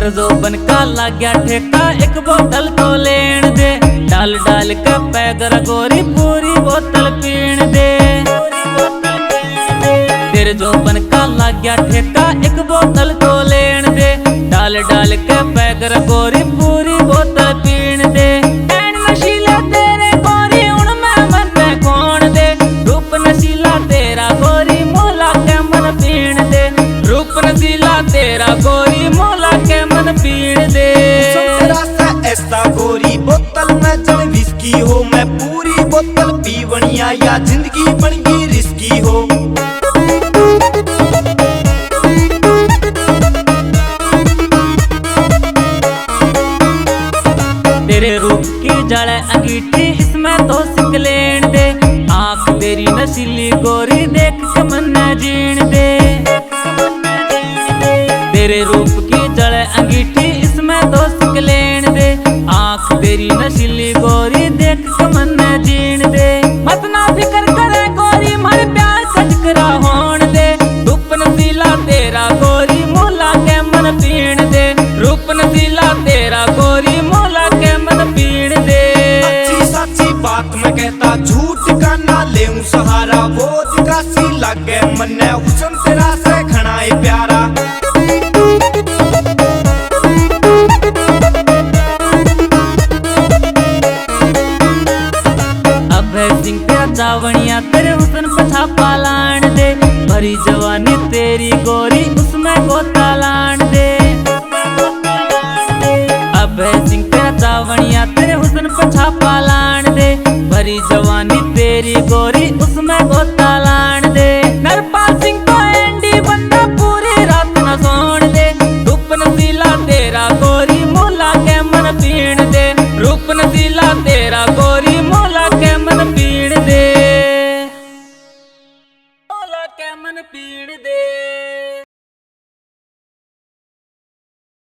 तेरे जोबन का लग गया ठेका, एक बोतल तो लेन दे। डाल डाल के पैगर गोरी पूरी बोतल पीण दे। तेरे जोबन का लग गया ठेका, एक बोतल तो लेन दे। डाल डाल के पैगर गोरी पूरी बोतल पीण दे। ऐन नशीला तेरे गोरी उन में मन में खोण दे। रूप नशीला तेरा गोरी मोला के मन पीण दे। रूप नशीला तेरा गोरी मोला के मन पीण दे। ऐसा गोरी बोतल में जन विस्की हो, मैं पूरी बोतल पीवनिया या जिंदगी बन गई रिस्की हो। तेरे रूप की जड़ अंगीठी इसमें तो सिक लेन दे। आंख तेरी नशीली गोरी देख के मन जीण दे। तेरे रूप की जड़ अंगीठी इसमें तो सिक लेन दे। आंख तेरी नशीली गोरी देख के मन जीण दे। मत ना फिक्र करे गोरी मारे प्यार सजकरा होण दे। रूप नशीला तेरा गोरी मोला के मन पीण दे। रूप नशीला तेरा गोरी मोला के मन पीण दे। अच्छी सच्ची बात मैं कहता, झूठ का ना लेऊं सहारा। वो जिका सी लागे मन हुस्न तेरा से घणाए प्यारा। अभय सिंह तेरा चावणिया तेरे हुस्न पे छापा लाण दे। भरी जवानी तेरी गोरी उसमें गोता लाण दे। अभय सिंह तेरा चावणिया तेरे हुस्न पे छापा लाण दे। भरी जवानी तेरी गोरी उसमें गोता लाण दे। नरपाल सिंह को एंडी बंदा पूरी रात न सोण दे। रूप नशीला तेरा गोरी मोला के मन पीण दे। रूप नशीला तेरा गोरी मोला के मन पीण दे। मोला के मन पीण दे।